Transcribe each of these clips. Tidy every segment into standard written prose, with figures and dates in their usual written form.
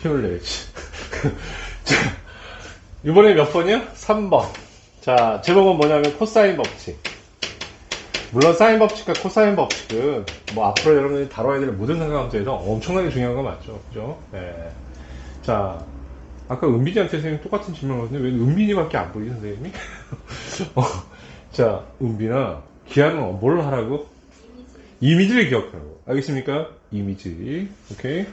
힘을 내야지. 자, 이번에 몇 번이야? 3번. 자, 제목은 뭐냐면 코사인 법칙. 물론 사인 법칙과 코사인 법칙은 뭐 앞으로 여러분들이 다뤄야 될 모든 상관함수에서 엄청나게 중요한 거 맞죠? 그죠? 네. 자, 아까 은빈이한테 선생님 똑같은 질문을 하는데 왜 은빈이밖에 안 보이지 선생님이? 자, 은빈아, 기하는 뭘 하라고? 이미지를 기억하라고. 알겠습니까? 이미지. 오케이?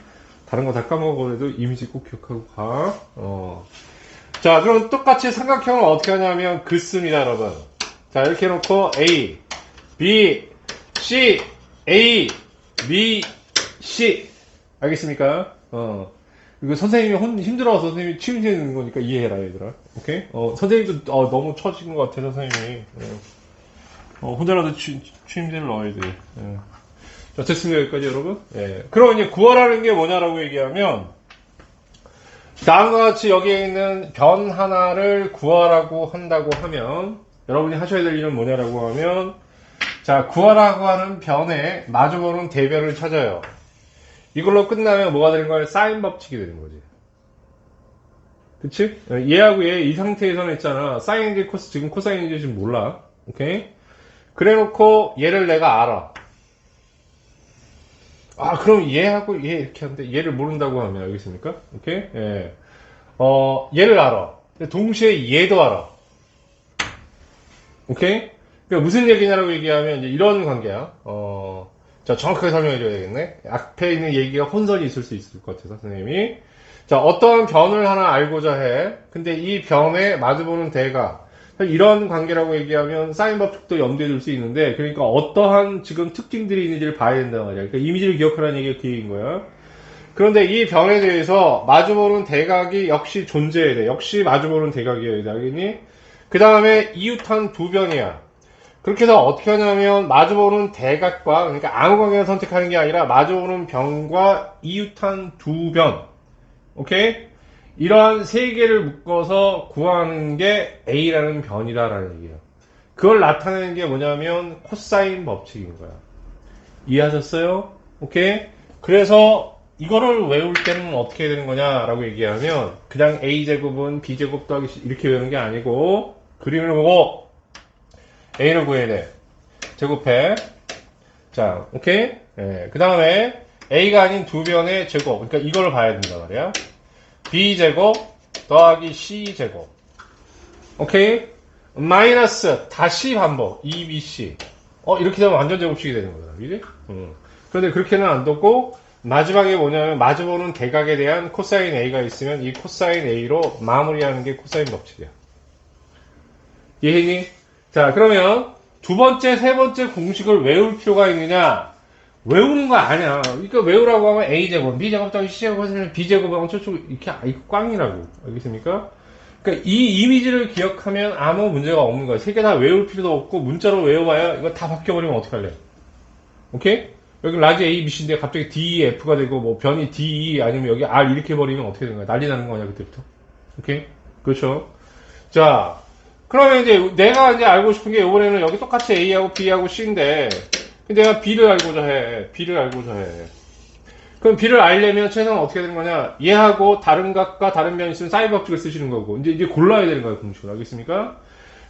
다른 거 다 까먹어도 이미지 꼭 기억하고 가. 자, 그럼 똑같이 삼각형을 어떻게 하냐면 긋습니다, 여러분. 자, 이렇게 해놓고 A, B, C, A, B, C. 알겠습니까? 이거 선생님이 힘들어서 선생님이 취임되는 거니까 이해해라, 얘들아. 오케이? 선생님도 너무 처진 것 같아, 선생님이. 혼자라도 취임새를 넣어야 돼. 자, 됐습니다, 여기까지, 여러분. 예. 그럼 이제 구하라는 게 뭐냐라고 얘기하면, 다음과 같이 여기에 있는 변 하나를 구하라고 한다고 하면, 여러분이 하셔야 될 일은 뭐냐라고 하면, 자, 구하라고 하는 변에 마주보는 대변을 찾아요. 이걸로 끝나면 뭐가 되는 거야? 사인 법칙이 되는 거지. 그치? 얘하고 얘 이 상태에서는 있잖아. 사인인지 코스, 지금 코사인인지 지금 몰라. 오케이? 그래 놓고 얘를 내가 알아. 그럼 얘하고 얘 이렇게 하는데 얘를 모른다고 하면 알겠습니까? 오케이? 예. 얘를 알아. 동시에 얘도 알아. 오케이? 그러니까 무슨 얘기냐라고 얘기하면 이제 이런 관계야. 자, 정확하게 설명해 줘야 되겠네. 앞에 있는 얘기가 혼선이 있을 수 있을 것 같아서, 선생님이. 자, 어떤 변을 하나 알고자 해. 근데 이 변에 마주보는 대가. 이런 관계라고 얘기하면 사인 법칙도 염두에 둘 수 있는데, 그러니까 어떠한 지금 특징들이 있는지를 봐야 된단 말이야. 그러니까 이미지를 기억하라는 얘기가 그 얘기인 거야. 그런데 이 변에 대해서 마주보는 대각이 역시 존재해야 돼. 역시 마주보는 대각이어야 돼. 당연히. 그 다음에 이웃한 두 변이야. 그렇게 해서 어떻게 하냐면 마주보는 대각과, 그러니까 아무 관계를 선택하는 게 아니라 마주보는 변과 이웃한 두 변, 오케이? 이러한 세 개를 묶어서 구하는 게 A라는 변이다라는 얘기예요. 그걸 나타내는 게 뭐냐면 코사인 법칙인 거야. 이해하셨어요? 오케이? 그래서 이거를 외울 때는 어떻게 해야 되는 거냐라고 얘기하면 그냥 A제곱은 B제곱 더하기 C 이렇게 외우는 게 아니고 그림을 보고 A를 구해야 돼. 제곱해. 자, 오케이? 예, 그 다음에 A가 아닌 두 변의 제곱. 그러니까 이걸 봐야 된단 말이야. B제곱 더하기 C제곱. 오케이? 마이너스 다시 반복. 2BC. 이렇게 되면 완전 제곱식이 되는 거다. 그지? 그런데 그렇게는 안 뒀고 마지막에 뭐냐면 마주보는 대각에 대한 코사인 A가 있으면 이 코사인 A로 마무리하는 게 코사인 법칙이야. 이해했니? 자, 그러면 두 번째, 세 번째 공식을 외울 필요가 있느냐? 외우는 거 아니야. 그러니까 외우라고 하면 A제곱, B제곱 더하기 C제곱 하면 B제곱은 어쩌고 이렇게 이거 꽝이라고. 알겠습니까? 그러니까 이 이미지를 기억하면 아무 문제가 없는 거야. 세 개 다 외울 필요도 없고 문자로 외워봐야 이거 다 바뀌어버리면 어떡할래? 오케이? 여기 라지 A, B, C인데 갑자기 D, E, F가 되고 뭐 변이 D, E 아니면 여기 R 이렇게 버리면 어떻게 되는 거야? 난리 나는 거 아니야 그때부터? 오케이? 그렇죠? 자, 그러면 이제 내가 이제 알고 싶은 게 이번에는 여기 똑같이 A하고 B하고 C인데 내가 B를 알고자 해. B를 알고자 해. 그럼 B를 알려면 최소한 어떻게 되는 거냐? 얘하고 다른 각과 다른 변이 있으면 사인 법칙을 쓰시는 거고 이제 골라야 되는 거야 공식을. 알겠습니까?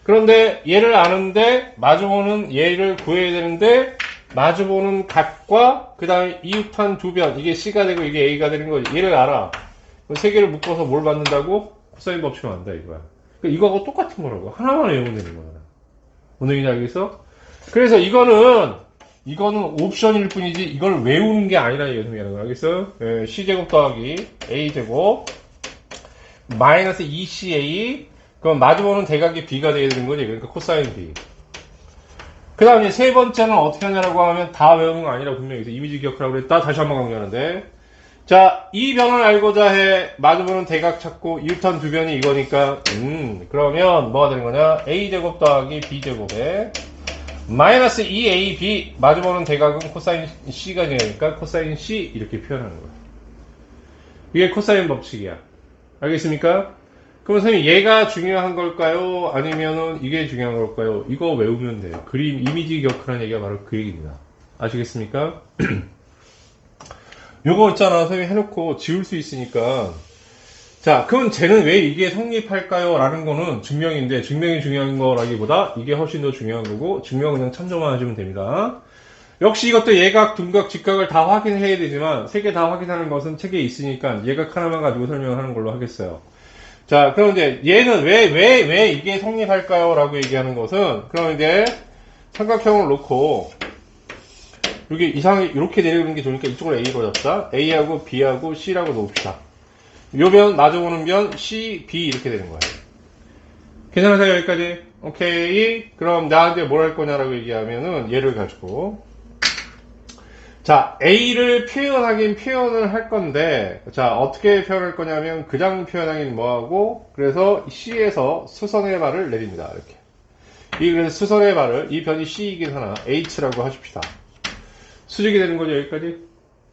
그런데 얘를 아는데 마주보는 얘를 구해야 되는데 마주보는 각과 그 다음에 이웃한 두 변 이게 C가 되고 이게 A가 되는 거지. 얘를 알아. 세 개를 묶어서 뭘 만든다고? 코사인 법칙을 안다 이거야. 이거하고 똑같은 거라고. 하나만 외우면 되는 거야. 오늘 이제 알겠어? 그래서 이거는 옵션일 뿐이지 이걸 외우는 게 아니라 얘기하는 거야. 알겠어? 예, C제곱 더하기 A제곱 마이너스 2CA 그럼 마주보는 대각이 B가 돼야 되는 거지. 그러니까 코사인 B. 그 다음 이제 세 번째는 어떻게 하냐라고 하면 다 외우는 거 아니라 분명히 이미지 기억하라고 그랬다. 다시 한번 강조하는데 자, 이 변을 알고자 해 마주보는 대각 찾고 이웃한 두 변이 이거니까 그러면 뭐가 되는 거냐? A제곱 더하기 B제곱에 마이너스 2AB 마주보는 대각은 코사인 C가 되니까 코사인 C 이렇게 표현하는 거야. 이게 코사인 법칙이야. 알겠습니까? 그럼 선생님 얘가 중요한 걸까요? 아니면은 이게 중요한 걸까요? 이거 외우면 돼요. 그림 이미지 기억하라는 얘기가 바로 그 얘기입니다. 아시겠습니까? 요거 있잖아. 선생님이 해놓고 지울 수 있으니까. 자, 그럼 쟤는 왜 이게 성립할까요? 라는 거는 증명인데, 증명이 중요한 거라기보다 이게 훨씬 더 중요한 거고, 증명 그냥 참조만 하시면 됩니다. 역시 이것도 예각, 둔각, 직각을 다 확인해야 되지만, 세 개 다 확인하는 것은 책에 있으니까 예각 하나만 가지고 설명하는 걸로 하겠어요. 자, 그럼 이제 얘는 왜 이게 성립할까요? 라고 얘기하는 것은, 그럼 이제 삼각형을 놓고, 여기 이상하게 이렇게 내려오는 게 좋으니까 이쪽을 A로 잡자. A하고 B하고 C라고 놓읍시다. 요 변, 마주보는 변, C, B 이렇게 되는 거예요. 괜찮으세요? 여기까지? 오케이. 그럼 나한테 뭘 할 거냐라고 얘기하면은 얘를 가지고 자, A를 표현하긴 표현을 할 건데 자, 어떻게 표현할 거냐면 그냥 표현하긴 뭐하고 그래서 C에서 수선의 발을 내립니다. 이렇게. 그래서 수선의 발을 이 변이 C이긴 하나 H라고 하십시다. 수직이 되는 거죠, 여기까지?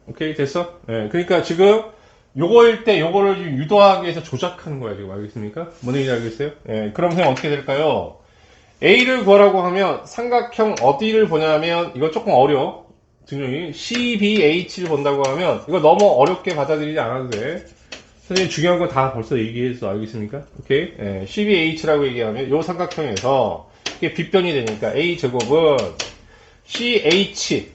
오케이, 됐어? 예, 그러니까 지금 요거일 때 요거를 유도하기 위해서 조작하는 거야, 지금. 알겠습니까? 뭔 얘기인지 알겠어요? 예, 그럼 그냥 어떻게 될까요? A를 구하라고 하면 삼각형 어디를 보냐면 이거 조금 어려워. 증명이 CBH를 본다고 하면 이거 너무 어렵게 받아들이지 않아도 돼. 선생님 중요한 거 다 벌써 얘기했어. 알겠습니까? 오케이? 예, CBH라고 얘기하면 요 삼각형에서 이게 빗변이 되니까 A제곱은 CH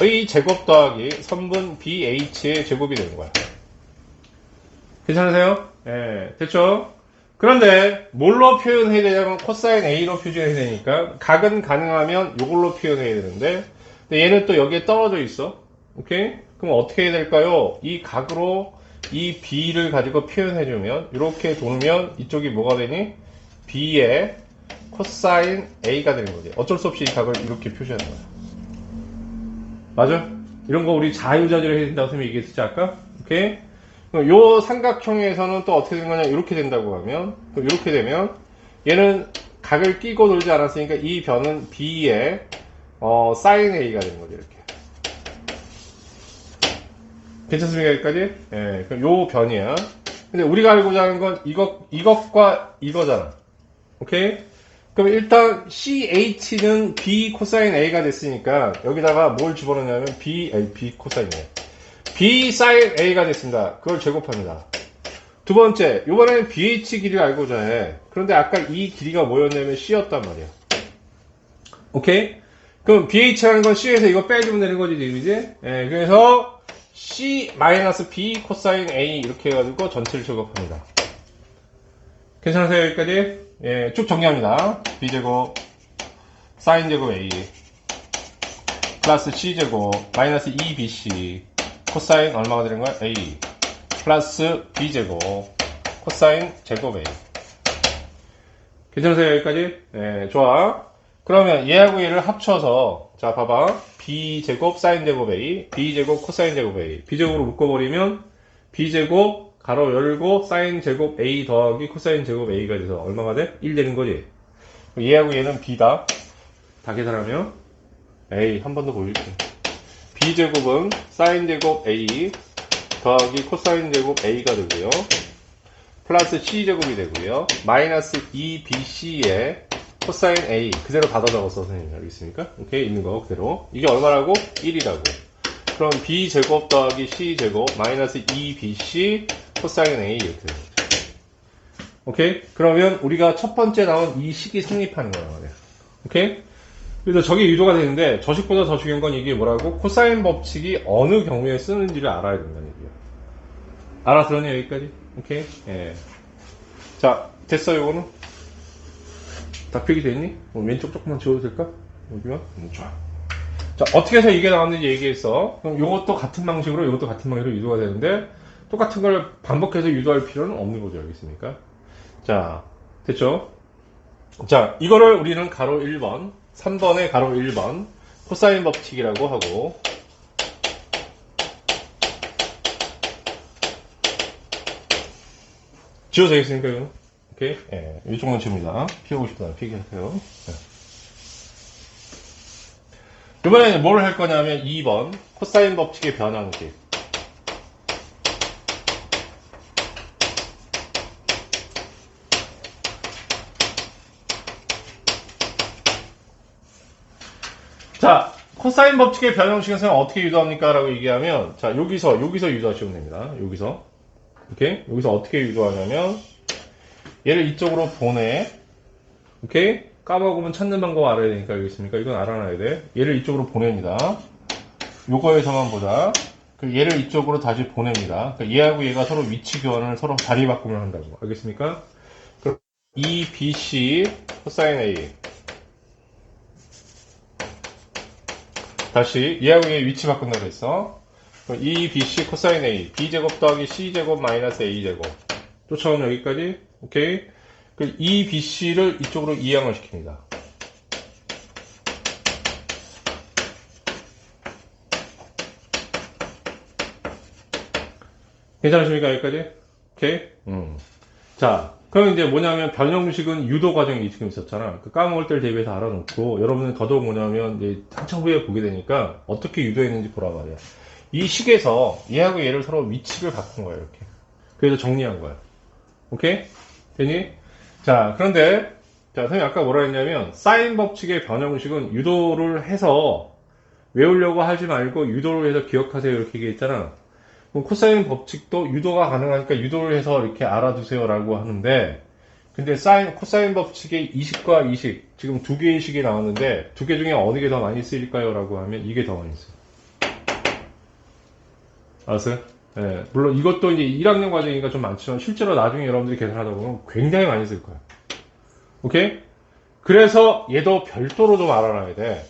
의 제곱 더하기 선분 BH의 제곱이 되는 거야. 괜찮으세요? 예, 됐죠? 그런데 뭘로 표현해야 되냐면 코사인 A로 표현해야 되니까 각은 가능하면 이걸로 표현해야 되는데 근데 얘는 또 여기에 떨어져 있어. 오케이? 그럼 어떻게 해야 될까요? 이 각으로 이 B를 가지고 표현해주면 이렇게 돌면 이쪽이 뭐가 되니? B의 코사인 A가 되는 거지. 어쩔 수 없이 이 각을 이렇게 표시하는 거야. 맞아? 이런 거 우리 자유자재로 해야 된다고 선생님이 얘기했었지 아까? 오케이? 요 삼각형에서는 또 어떻게 되는 거냐 이렇게 된다고 하면 이렇게 되면 얘는 각을 끼고 돌지 않았으니까 이 변은 B의 sin A가 되는 거죠 이렇게. 괜찮습니까 여기까지? 예, 그럼 요 변이야. 근데 우리가 알고자 하는 건 이것과 이거잖아. 오케이? 그럼 일단 CH는 B 코사인 A가 됐으니까 여기다가 뭘 집어넣냐면 B 코사인이에요. B sin A가 됐습니다. 그걸 제곱합니다. 두 번째, 이번에는 BH 길이를 알고자 해. 그런데 아까 이 길이가 뭐였냐면 C였단 말이야. 오케이? 그럼 BH라는 건 C에서 이거 빼주면 되는 거지, 지금 이제? 예, 그래서 C-B 코사인 A 이렇게 해가지고 전체를 제곱합니다. 괜찮으세요, 여기까지? 예, 쭉 정리합니다. B제곱, 사인제곱 A, 플러스 C제곱, 마이너스 2BC, 코사인 얼마가 되는 거야? A, 플러스 B제곱, 코사인 제곱 A. 괜찮으세요, 여기까지? 예, 좋아. 그러면 얘하고 얘를 합쳐서, 자, 봐봐. B제곱, 사인제곱 A, B제곱, 코사인제곱 A. B제곱으로 묶어버리면, B제곱, 가로 열고 사인 제곱 A 더하기 코사인 제곱 A가 돼서 얼마가 돼? 1 되는 거지. 얘하고 얘는 B다. 다 계산하면 A 한 번 더 보여줄게. B 제곱은 사인 제곱 A 더하기 코사인 제곱 A가 되고요. 플러스 C 제곱이 되고요. 마이너스 2BC의 코사인 A 그대로 닫아 적었어 선생님 알겠습니까? 오케이 있는 거 그대로. 이게 얼마라고? 1이라고. 그럼 B제곱 더하기 C제곱 마이너스 2BC 코사인 A 이렇게 됩니다. 오케이? 그러면 우리가 첫 번째 나온 이 식이 성립하는 거란 말이야. 오케이? 그래서 저게 유도가 되는데 저식보다 더 중요한 건 이게 뭐라고? 코사인 법칙이 어느 경우에 쓰는지를 알아야 된다는 얘기야. 알아들었냐 여기까지? 오케이? 예. 자 됐어 요거는? 다 표기 됐니? 왼쪽 조금만 지워도 될까? 여기만? 좋아. 자 어떻게 해서 이게 나왔는지 얘기했어. 그럼 요것도 같은 방식으로 요것도 같은 방식으로 유도가 되는데 똑같은 걸 반복해서 유도할 필요는 없는 거죠. 알겠습니까? 자, 됐죠? 자, 이거를 우리는 가로 1번, 3번의 가로 1번, 코사인 법칙이라고 하고, 지워도 되겠습니까, 이거는? 오케이? 예, 이 정도는 지웁니다. 피우고 싶다, 피기하세요. 네. 이번에는 뭘 할 거냐면 2번, 코사인 법칙의 변환식. 자, 코사인 법칙의 변형식은 선생님 어떻게 유도합니까? 라고 얘기하면, 자, 여기서 유도하시면 됩니다. 여기서. 오케이? 여기서 어떻게 유도하냐면, 얘를 이쪽으로 보내. 오케이? 까먹으면 찾는 방법 알아야 되니까, 알겠습니까? 이건 알아놔야 돼. 얘를 이쪽으로 보냅니다. 요거에서만 보자. 얘를 이쪽으로 다시 보냅니다. 그러니까 얘하고 얘가 서로 위치 교환을 서로 자리 바꿈을 한다고. 알겠습니까? 그럼 E, B, C, 코사인 A. 다시 얘하고 얘 위치 바꾼다고 했어. 그럼 E, B, C, 코사인 A. B제곱 더하기 C제곱 마이너스 A제곱. 쫓아오면 여기까지. 오케이? 그 E, B, C를 이쪽으로 이항을 시킵니다. 괜찮으십니까? 여기까지? 오케이? 자, 그럼 이제 뭐냐면 변형식은 유도 과정이 지금 있었잖아. 그 까먹을 때를 대비해서 알아놓고 여러분은 더더욱 뭐냐면 이제 한참 후에 보게 되니까 어떻게 유도했는지 보라 말이야. 이 식에서 얘하고 얘를 서로 위치를 바꾼 거야, 이렇게. 그래서 정리한 거야. 오케이? 되니? 자, 그런데 자, 선생님 아까 뭐라 했냐면 사인 법칙의 변형식은 유도를 해서 외우려고 하지 말고 유도를 해서 기억하세요 이렇게 얘기했잖아. 그럼 코사인 법칙도 유도가 가능하니까 유도를 해서 이렇게 알아두세요 라고 하는데, 근데 코사인 법칙의 이식과 이식, 지금 두 개의 식이 나왔는데 두 개 중에 어느 게 더 많이 쓰일까요? 라고 하면 이게 더 많이 쓰요. 알았어요? 네, 물론 이것도 이제 1학년 과정이니까 좀 많지만 실제로 나중에 여러분들이 계산하다 보면 굉장히 많이 쓸 거예요. 오케이? 그래서 얘도 별도로 좀 알아놔야 돼.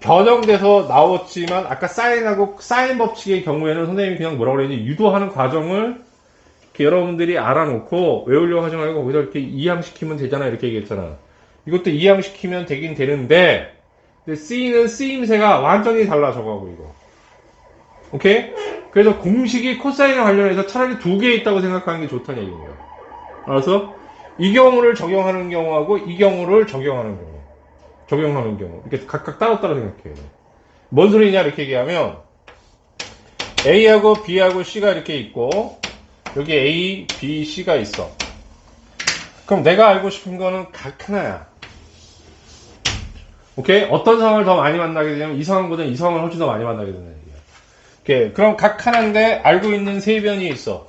변형돼서 나왔지만 아까 사인 법칙의 경우에는 선생님이 그냥 뭐라고 그랬지, 유도하는 과정을 이렇게 여러분들이 알아놓고 외우려고 하지 말고 거기서 이렇게 이항시키면 되잖아 이렇게 얘기했잖아. 이것도 이항시키면 되긴 되는데 근데 C는 쓰임새가 완전히 달라 저거하고 이거. 오케이? 그래서 공식이 코사인에 관련해서 차라리 두 개 있다고 생각하는 게 좋다는 얘기입니다. 알았어? 이 경우를 적용하는 경우하고 이 경우를 적용하는 경우. 이렇게 각각 따로따로 생각해요. 뭔 소리냐, 이렇게 얘기하면, A하고 B하고 C가 이렇게 있고, 여기 A, B, C가 있어. 그럼 내가 알고 싶은 거는 각 하나야. 오케이? 어떤 상황을 더 많이 만나게 되냐면, 이 상황보다 이 상황을 훨씬 더 많이 만나게 된다는 얘기야. 오케이. 그럼 각 하나인데, 알고 있는 세 변이 있어.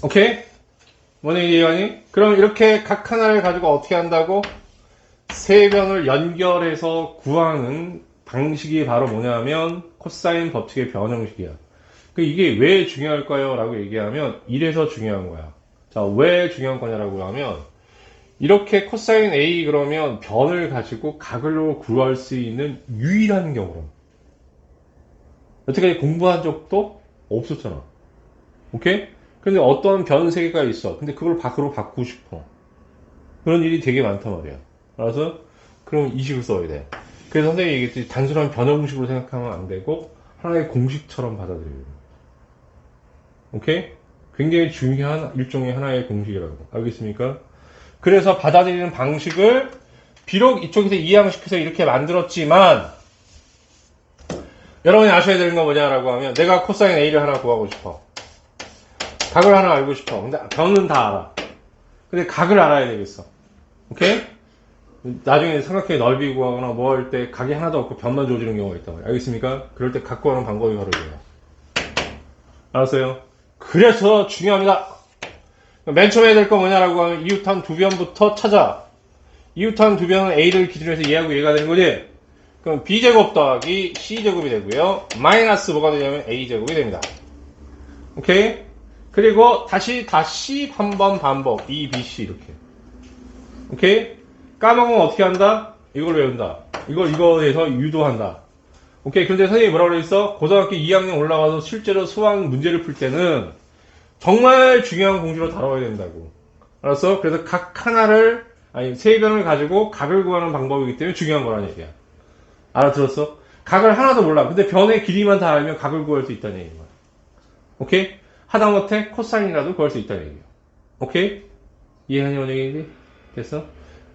오케이? 뭔 얘기하니? 그럼 이렇게 각 하나를 가지고 어떻게 한다고? 세 변을 연결해서 구하는 방식이 바로 뭐냐면 코사인 법칙의 변형식이야. 이게 왜 중요할까요? 라고 얘기하면 이래서 중요한 거야. 자, 왜 중요한 거냐라고 하면 이렇게 코사인 A 그러면 변을 가지고 각을 구할 수 있는 유일한 경우로. 여태까지 공부한 적도 없었잖아. 오케이? 근데 어떤 변 세 개가 있어. 근데 그걸 밖으로 바꾸고 싶어. 그런 일이 되게 많단 말이야. 알아서? 그럼 이 식을 써야 돼. 그래서 선생님이 얘기했듯이 단순한 변형식으로 생각하면 안 되고 하나의 공식처럼 받아들여야 돼. 오케이? 굉장히 중요한 일종의 하나의 공식이라고. 알겠습니까? 그래서 받아들이는 방식을 비록 이쪽에서 이항시켜서 이렇게 만들었지만 여러분이 아셔야 되는 건 뭐냐라고 하면 내가 코사인 A를 하나 구하고 싶어. 각을 하나 알고 싶어. 근데 변은 다 알아. 근데 각을 알아야 되겠어. 오케이? 나중에 삼각형의 넓이 구하거나 뭐 할 때 각이 하나도 없고 변만 조지는 경우가 있단 말이야. 알겠습니까? 그럴 때 각 구하는 방법이 바로 이거야. 알았어요? 그래서 중요합니다. 맨 처음에 해야 될 거 뭐냐라고 하면 이웃한 두 변부터 찾아. 이웃한 두 변은 A를 기준으로 해서 얘하고 얘가 되는 거지? 그럼 B제곱 더하기 C제곱이 되고요. 마이너스 뭐가 되냐면 A제곱이 됩니다. 오케이? 그리고 다시 한번 반복. E, B, C 이렇게. 오케이? 까먹으면 어떻게 한다? 이걸 외운다. 이거에서 유도한다. 오케이? 그런데 선생님이 뭐라고 그랬어? 고등학교 2학년 올라가서 실제로 수학 문제를 풀 때는 정말 중요한 공식으로 다뤄야 된다고. 알았어? 그래서 세 변을 가지고 각을 구하는 방법이기 때문에 중요한 거라는 얘기야. 알아들었어? 각을 하나도 몰라. 근데 변의 길이만 다 알면 각을 구할 수 있다는 얘기야. 오케이? 하다못해 코사인이라도 구할 수 있다는 얘기예요. 오케이? 이해하니 어느 얘기인지? 됐어?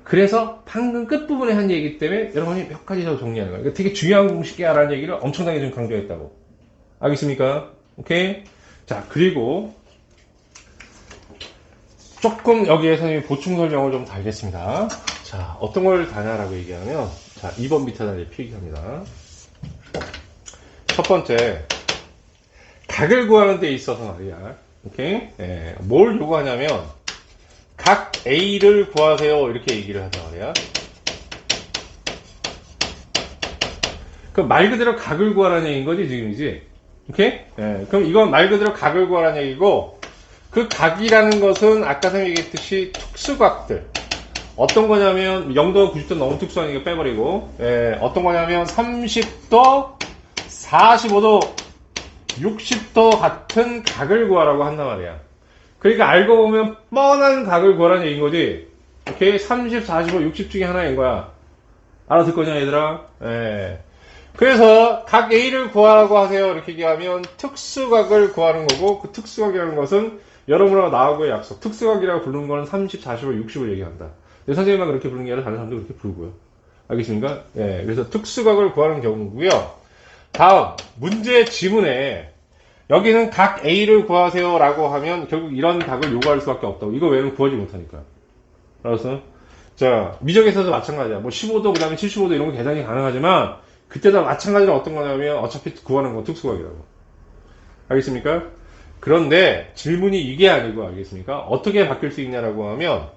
그래서 방금 끝부분에 한 얘기 때문에 여러분이 몇 가지 더 정리하는 거예요. 되게 중요한 공식이야 라는 얘기를 엄청나게 좀 강조했다고. 알겠습니까? 오케이? 자, 그리고 조금 여기에 선생님이 보충 설명을 좀 달겠습니다. 자, 어떤 걸 다냐라고 얘기하면, 자, 2번 밑에다 이제 필기합니다. 첫 번째, 각을 구하는 데 있어서 말이야. 오케이? 예, 뭘 요구하냐면, 각 A를 구하세요. 이렇게 얘기를 하자 말이야. 그럼 말 그대로 각을 구하라는 얘기인 거지, 지금이지? 오케이? 예, 그럼 이건 말 그대로 각을 구하라는 얘기고, 그 각이라는 것은 아까 선생님이 얘기했듯이 특수각들. 어떤 거냐면, 0도 90도 너무 특수하니까 빼버리고, 예, 어떤 거냐면, 30도, 45도, 60도 같은 각을 구하라고 한단 말이야. 그러니까 알고 보면 뻔한 각을 구하라는 얘기인 거지. 오케이? 30, 45, 60 중에 하나인 거야. 알아듣 거냐, 얘들아? 예. 그래서 각 A를 구하라고 하세요. 이렇게 얘기하면 특수각을 구하는 거고, 그 특수각이라는 것은 여러분하고 나하고의 약속. 특수각이라고 부르는 거는 30, 45, 60을 얘기한다. 근데 선생님만 그렇게 부르는 게 아니라 다른 사람도 그렇게 부르고요. 알겠습니까? 예. 그래서 특수각을 구하는 경우고요. 다음 문제 지문에 여기는 각 A를 구하세요 라고 하면 결국 이런 각을 요구할 수밖에 없다고. 이거 외에는 구하지 못하니까. 알았어? 자, 미적에서도 마찬가지야. 뭐 15도 그 다음에 75도 이런 거 계산이 가능하지만 그때도 마찬가지로 어떤 거냐면 어차피 구하는 건 특수각이라고. 알겠습니까? 그런데 질문이 이게 아니고, 알겠습니까? 어떻게 바뀔 수 있냐라고 하면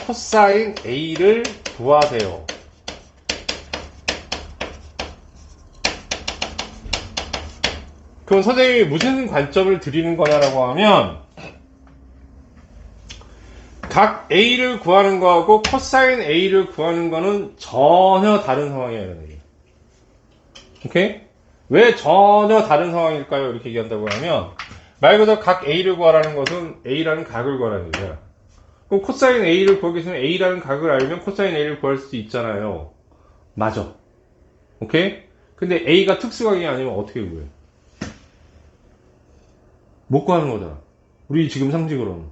코사인 A를 구하세요. 그럼 선생님이 무슨 관점을 드리는 거냐라고 하면 각 A를 구하는 거하고 코사인 A를 구하는 거는 전혀 다른 상황이야, 이런 얘기. 오케이? 왜 전혀 다른 상황일까요? 이렇게 얘기한다고 하면 말 그대로 각 A를 구하라는 것은 A라는 각을 구하라는 얘기야. 그럼 코사인 A를 구하기 위해서는 A라는 각을 알면 코사인 A를 구할 수 있잖아요. 맞아. 오케이? 근데 A가 특수각이 아니면 어떻게 구해? 못 구하는 거잖아. 우리 지금 상식으로는.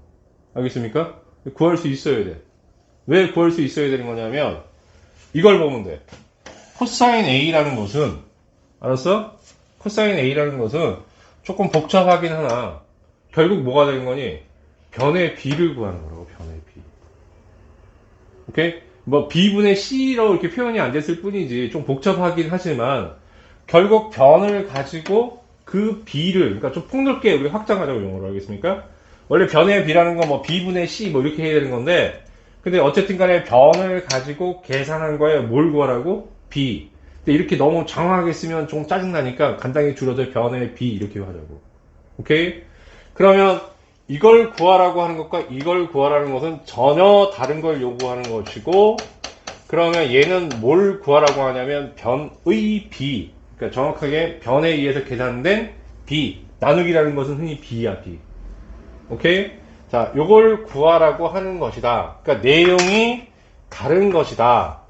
알겠습니까? 구할 수 있어야 돼. 왜 구할 수 있어야 되는 거냐면 이걸 보면 돼. 코사인 A라는 것은, 알았어? 코사인 A라는 것은 조금 복잡하긴 하나 결국 뭐가 되는 거니? 변의 B를 구하는 거라고. 변의 B. 오케이? 뭐 B분의 C로 이렇게 표현이 안 됐을 뿐이지 좀 복잡하긴 하지만 결국 변을 가지고 그 B를, 그러니까 좀 폭넓게 우리 확장하자고 용어로. 알겠습니까? 원래 변의 B라는 건 뭐 B분의 C 뭐 이렇게 해야 되는 건데, 근데 어쨌든 간에 변을 가지고 계산한 거에 뭘 구하라고? B. 근데 이렇게 너무 장황하게 쓰면 좀 짜증나니까 간단히 줄여서 변의 B 이렇게 하자고. 오케이? 그러면 이걸 구하라고 하는 것과 이걸 구하라는 것은 전혀 다른 걸 요구하는 것이고, 그러면 얘는 뭘 구하라고 하냐면 변의 B. 그러니까 정확하게 변에 의해서 계산된 B. 나누기라는 것은 흔히 B야, B. 오케이? 자, 요걸 구하라고 하는 것이다. 그러니까 내용이 다른 것이다.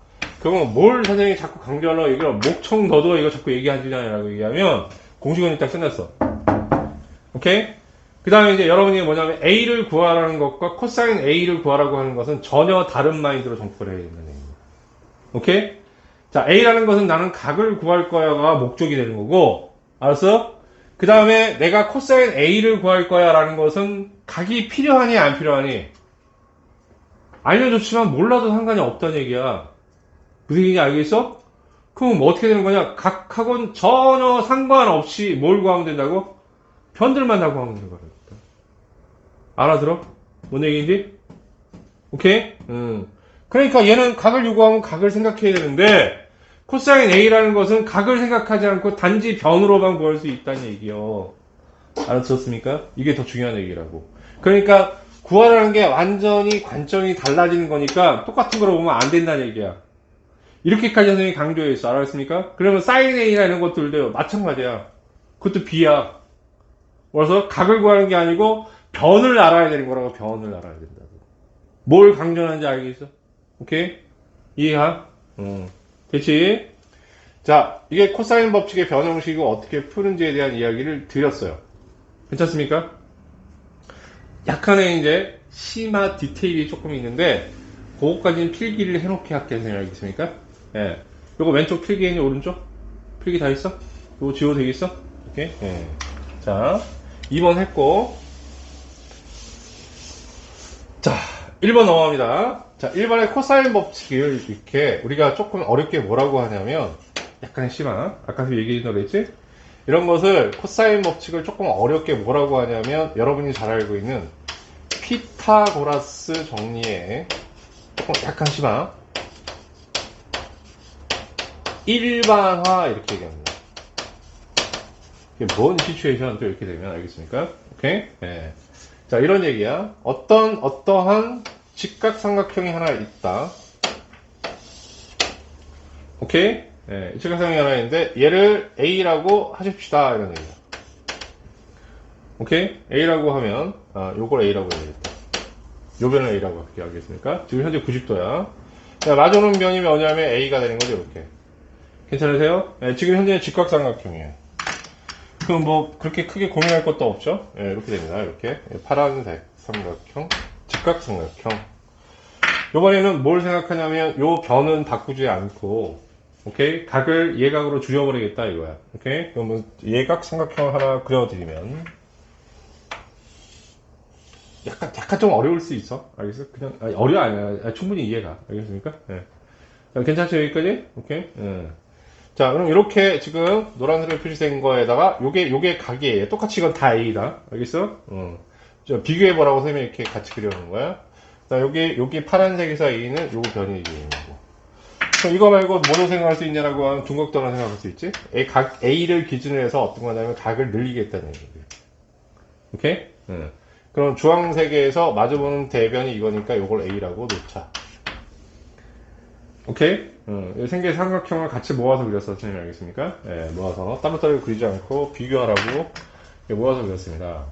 그러면 뭘 선생님이 자꾸 강조하려고 이걸 목청 너도 이거 자꾸 얘기하지냐라고 얘기하면 공식은 일단 끝났어. 오케이? 그 다음에 이제 여러분이 뭐냐면 A를 구하라는 것과 코사인 A를 구하라고 하는 것은 전혀 다른 마인드로 정포를 해야 된다는 얘기입니다. 오케이? 자, A라는 것은 나는 각을 구할 거야가 목적이 되는 거고, 알았어? 그 다음에 내가 코사인 A를 구할 거야 라는 것은 각이 필요하니 안 필요하니? 알려줬지만 몰라도 상관이 없다는 얘기야. 무슨 얘기인지 알겠어? 그럼 뭐 어떻게 되는 거냐? 각하고는 전혀 상관없이 뭘 구하면 된다고? 변들만 다 구하면 되는 거야. 알아들어? 뭔 얘기인지? 오케이? 그러니까 얘는 각을 요구하면 각을 생각해야 되는데, 코사인 A라는 것은 각을 생각하지 않고 단지 변으로만 구할 수 있다는 얘기요. 알아들었습니까? 이게 더 중요한 얘기라고. 그러니까 구하라는 게 완전히 관점이 달라지는 거니까 똑같은 거로 보면 안 된다는 얘기야. 이렇게까지 선생님이 강조해 있어. 알았습니까? 그러면 사인 A나 이런 것들도 마찬가지야. 그것도 B야. 그래서 각을 구하는 게 아니고 변을 알아야 되는 거라고. 변을 알아야 된다고. 뭘 강조하는지 알겠어? 오케이? 이해하? 됐지? 자, 이게 코사인 법칙의 변형식을 어떻게 푸는지에 대한 이야기를 드렸어요. 괜찮습니까? 약간의 이제 심화 디테일이 조금 있는데 그거까지는 필기를 해놓게 할게요. 알겠습니까? 예. 요거 왼쪽 필기 있니? 오른쪽? 필기 다 있어? 요거 지워도 되겠어? 오케이? 예. 자, 2번 했고, 자, 1번 넘어갑니다. 자, 일반의 코사인 법칙을 이렇게 우리가 조금 어렵게 뭐라고 하냐면, 약간의 심한, 아까도 얘기했던 그랬지? 이런 것을 코사인 법칙을 조금 어렵게 뭐라고 하냐면, 여러분이 잘 알고 있는 피타고라스 정리의 조금 약간 심한 일반화 이렇게 얘기합니다. 이게 뭔 시츄에이션 또 이렇게 되면 알겠습니까? 오케이? 네. 자, 이런 얘기야. 어떠한 직각삼각형이 하나 있다. 오케이? 네, 직각삼각형이 하나 있는데 얘를 A라고 하십시다. 이런 얘기야. 오케이? A라고 하면 요걸 A라고 해야겠다. 요 변을 A라고 할게 알겠습니까? 지금 현재 90도야. 자, 마주오는 변이 뭐냐면 A가 되는 거죠. 이렇게. 괜찮으세요? 네, 지금 현재는 직각삼각형이에요. 그럼 뭐 그렇게 크게 고민할 것도 없죠? 네, 이렇게 됩니다. 이렇게 파란색 삼각형, 직각삼각형. 이번에는 뭘 생각하냐면 요 변은 바꾸지 않고, 오케이, 각을 예각으로 줄여버리겠다 이거야. 오케이, 그러면 예각 삼각형 하나 그려드리면 약간 좀 어려울 수 있어. 알겠어? 그냥 어려워 아니야. 충분히 이해가. 알겠습니까? 네. 괜찮죠 여기까지? 오케이. 네. 자, 그럼 이렇게 지금 노란색으로 표시된 거에다가 요게 각이에요. 똑같이 이건 다 A다. 알겠어? 비교해보라고 선생님이 이렇게 같이 그려놓은 거야. 자, 여기 파란색에서 A는 요 변이 있는 거고. 그럼 이거 말고 뭐로 생각할 수 있냐라고 하면 둔각도로 생각할 수 있지? 각 A를 기준으로 해서 어떤 거냐면 각을 늘리겠다는 얘기예요. 오케이? 그럼 주황색에서 마주보는 대변이 이거니까 요걸 A라고 놓자. 오케이? 생계 삼각형을 같이 모아서 그렸어, 선생님 알겠습니까? 예, 모아서 따로따로 그리지 않고 비교하라고 모아서 그렸습니다.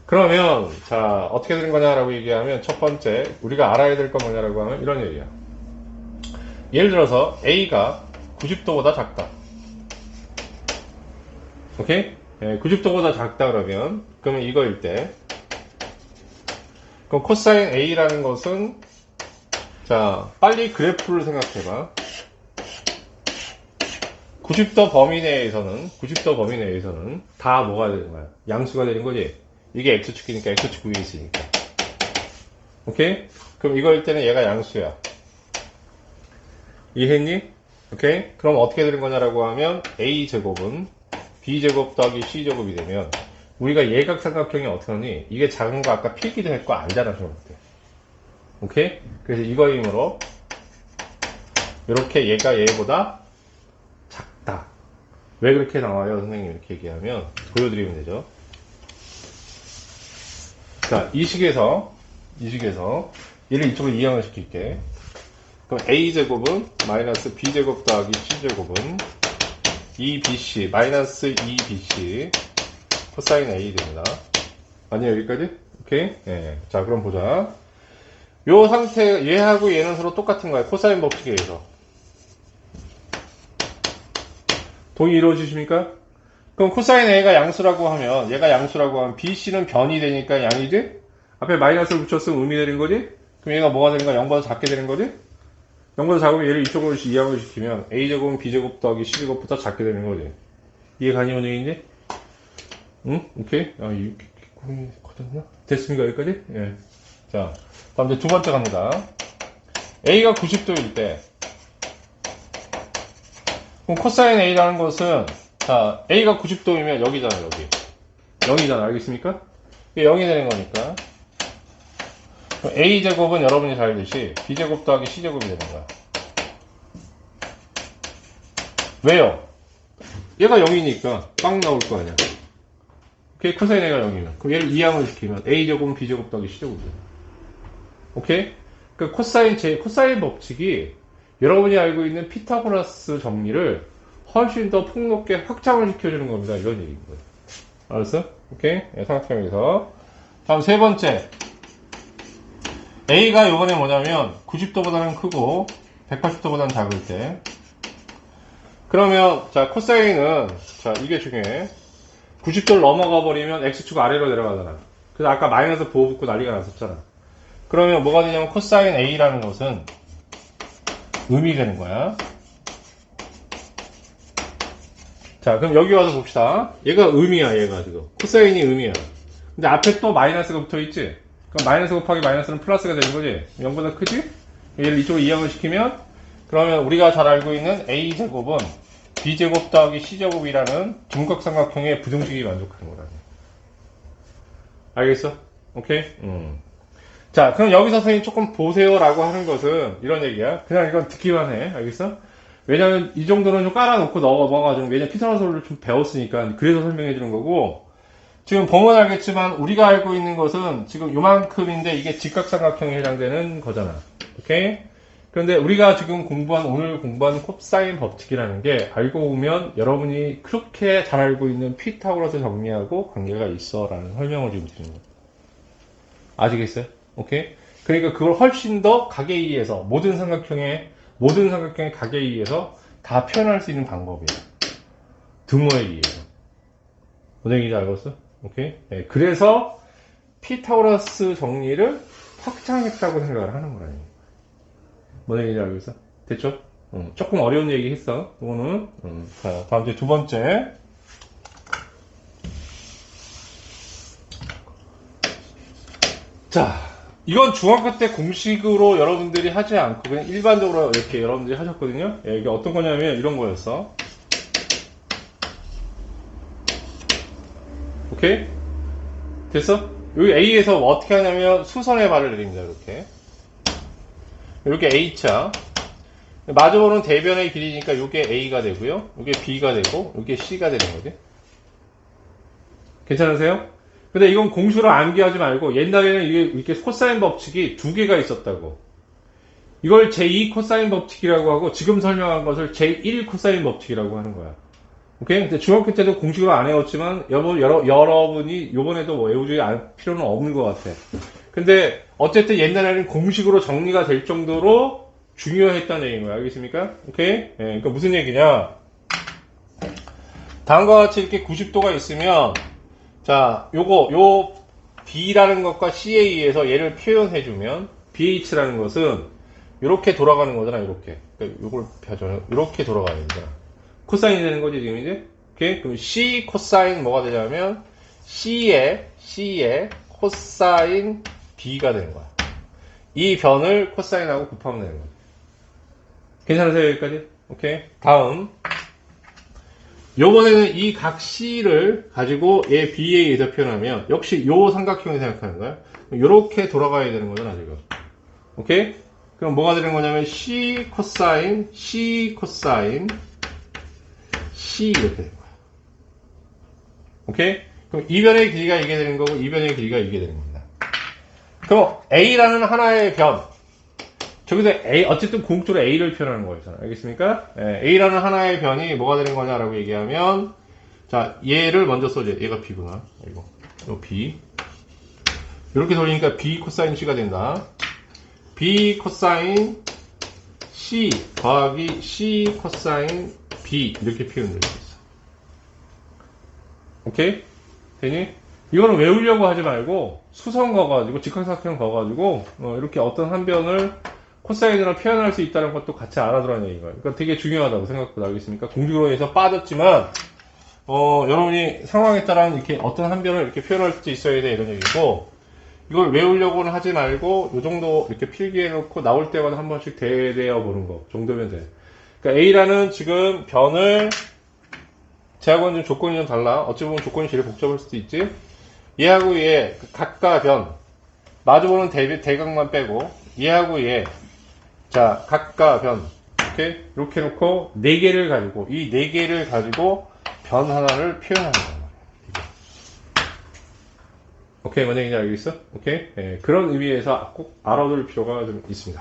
그러면 자 어떻게 되는 거냐라고 얘기하면 첫 번째 우리가 알아야 될 건 뭐냐라고 하면 이런 얘기야. 예를 들어서 A가 90도보다 작다. 오케이? 예, 90도보다 작다 그러면 이거일 때 그럼 코사인 A라는 것은 자 빨리 그래프를 생각해봐. 90도 범위 내에서는 다 뭐가 되는 거야? 양수가 되는 거지? 이게 X축이니까 X축 위에 있으니까. 오케이? 그럼 이거일 때는 얘가 양수야. 이해했니? 오케이? 그럼 어떻게 되는 거냐라고 하면 A제곱은 B제곱 더하기 C제곱이 되면 우리가 예각삼각형이 어떻게 하니? 이게 작은 거 아까 필기도 했고 알잖아, 저한테. 오케이? 그래서 이거이므로 이렇게 얘가 얘보다 작다. 왜 그렇게 나와요? 선생님 이렇게 얘기하면 보여드리면 되죠. 자, 이 식에서 얘를 이쪽으로 이항을 시킬게. 그럼 A제곱은 마이너스 B제곱 더하기 C제곱은 2BC 마이너스 2BC 코사인 A 됩니다. 아니요 여기까지? 오케이? 네. 자 그럼 보자. 요 상태 얘하고 얘는 서로 똑같은 거야. 코사인 법칙에 의해서. 동의 이루어지십니까? 그럼 코사인 A가 양수라고 하면 얘가 양수라고 하면 BC는 변이 되니까 양이지? 앞에 마이너스를 붙였으면 음이 되는 거지? 그럼 얘가 뭐가 되는 거야? 0보다 작게 되는 거지? 0보다 작으면 얘를 이쪽으로 이항을 시키면 A제곱은 B제곱 더하기 C제곱보다 작게 되는 거지. 이해 가니 원형인지? 응? 오케이? 이렇게 커졌나? 됐습니까? 여기까지? 예. 자, 다음 이제 두 번째 갑니다. A가 90도일 때 그럼 코사인 A라는 것은 자, A가 90도이면 여기잖아, 여기. 0이잖아, 알겠습니까? 이게 0이 되는 거니까. A제곱은 여러분이 잘 알듯이 B제곱 더하기 C제곱이 되는 거야. 왜요? 얘가 0이니까 빵 나올 거 아니야. 오케이? 코사인 A가 0이면. 그럼 얘를 이항을 시키면 A제곱은 B제곱 더하기 C제곱이 돼. 오케이? 그 코사인 법칙이 여러분이 알고 있는 피타고라스 정리를 훨씬 더 폭넓게 확장을 시켜주는 겁니다. 이런 얘기인 거예요. 알았어? 오케이? 네, 삼각형에서. 다음 세 번째. A가 요번에 뭐냐면 90도보다는 크고 180도보다는 작을 때. 그러면 자 코사인은 자 이게 중요해. 90도를 넘어가 버리면 X축 아래로 내려가잖아. 그래서 아까 마이너스 보호 붙고 난리가 났었잖아. 그러면 뭐가 되냐면 코사인 A라는 것은 음이 되는 거야. 자, 그럼 여기 와서 봅시다. 얘가 음이야, 얘가 지금. 코사인이 음이야. 근데 앞에 또 마이너스가 붙어 있지? 그럼 마이너스 곱하기 마이너스는 플러스가 되는 거지? 0보다 크지? 얘를 이쪽으로 이항을 시키면, 그러면 우리가 잘 알고 있는 a제곱은 b제곱 더하기 c제곱이라는 둔각삼각형의 부등식이 만족하는 거라네. 알겠어? 오케이? 자, 그럼 여기서 선생님 조금 보세요라고 하는 것은 이런 얘기야. 그냥 이건 듣기만 해. 알겠어? 왜냐면 이 정도는 좀 깔아놓고 넘어가지고, 왜냐면 피타고라스를 좀 배웠으니까, 그래서 설명해 주는 거고, 지금 보면 알겠지만 우리가 알고 있는 것은 지금 요만큼인데 이게 직각삼각형에 해당되는 거잖아. 오케이? 그런데 우리가 지금 오늘 공부한 코사인 법칙이라는 게 알고 보면 여러분이 그렇게 잘 알고 있는 피타고라스 정리하고 관계가 있어 라는 설명을 지금 드리는 거예요. 아시겠어요? 오케이? 그러니까 그걸 훨씬 더 각에 의해서 모든 삼각형의 각에 의해서 다 표현할 수 있는 방법이에요. 등호에 의해서. 뭔 얘기인지 알겠어? 오케이? 네, 그래서 피타고라스 정리를 확장했다고 생각을 하는 거라니. 뭔 얘기인지 알겠어? 됐죠? 조금 어려운 얘기 했어. 이거는. 자, 다음 주에 두 번째. 자, 이건 중학교 때 공식으로 여러분들이 하지 않고 그냥 일반적으로 이렇게 여러분들이 하셨거든요. 예, 이게 어떤 거냐면 이런 거였어. 오케이? 됐어? 여기 A에서 어떻게 하냐면 수선의 발을 내립니다. 이렇게 H야. 마주보는 대변의 길이니까 이게 A가 되고요. 이게 B가 되고 이게 C가 되는 거지. 괜찮으세요? 근데 이건 공식으로 암기하지 말고 옛날에는 이게 이렇게 코사인 법칙이 두 개가 있었다고. 이걸 제2 코사인 법칙이라고 하고 지금 설명한 것을 제1 코사인 법칙이라고 하는 거야. 오케이? 근데 중학교 때도 공식으로 안 외웠지만 여러분이 요번에도 뭐 외우지 필요는 없는 것 같아. 근데 어쨌든 옛날에는 공식으로 정리가 될 정도로 중요했다는 얘기인 거야. 알겠습니까? 오케이? 예, 그러니까 무슨 얘기냐? 다음과 같이 이렇게 90도가 있으면 자, 요 B라는 것과 C에 의해서 얘를 표현해주면 BH라는 것은 이렇게 돌아가는 거잖아. 이렇게. 그러니까 요걸 펴줘요. 이렇게 돌아가는 거잖아. 코사인이 되는 거지 지금 이제. 오케이? 그럼 C 코사인 뭐가 되냐면 C의 코사인 B가 되는 거야. 이 변을 코사인하고 곱하면 되는 거야. 괜찮으세요 여기까지? 오케이. 다음. 요번에는 이 각 C를 가지고 얘 B에 의해서 표현하면 역시 요 삼각형을 생각하는 거야. 요렇게 돌아가야 되는 거잖아 지금. 오케이? 그럼 뭐가 되는 거냐면 C 코사인 C 이렇게 되는 거야. 오케이? 그럼 이 변의 길이가 이게 되는 거고 이 변의 길이가 이게 되는 겁니다. 그럼 A라는 하나의 변. 저기서 어쨌든 궁극적으로 A를 표현하는 거잖아. 알겠습니까? 예, A라는 하나의 변이 뭐가 되는 거냐라고 얘기하면, 자, 얘를 먼저 써줘. 얘가 B구나. 이거 B. 이렇게 돌리니까 B 코사인 C가 된다. B 코사인 C 더하기 C 코사인 B. 이렇게 표현될 수 있어. 오케이? 되니? 이거는 외우려고 하지 말고, 수성 거가지고, 직각삼각형 거가지고, 이렇게 어떤 한 변을 코사인으로 표현할 수 있다는 것도 같이 알아두라는 얘기인 거예요. 그러니까 되게 중요하다고 생각보다. 알겠습니까? 공식으로 해서 빠졌지만, 여러분이 상황에 따라 이렇게 어떤 한 변을 이렇게 표현할 수 있어야 돼. 이런 얘기고, 이걸 외우려고는 하지 말고, 요 정도 이렇게 필기해놓고 나올 때마다 한 번씩 대대어 보는 거 정도면 돼. 그러니까 A라는 지금 변을, 제하고는 좀 조건이 좀 달라. 어찌 보면 조건이 제일 복잡할 수도 있지. 얘하고 얘, 각과 변, 마주보는 대각만 빼고, 얘하고 얘, 자, 각과 변, 이렇게 놓고, 4개를 가지고, 이 4개를 가지고, 변 하나를 표현하는 거야. 오케이, 뭔 얘기인지 알겠어? 오케이? 예, 그런 의미에서 꼭 알아둘 필요가 좀 있습니다.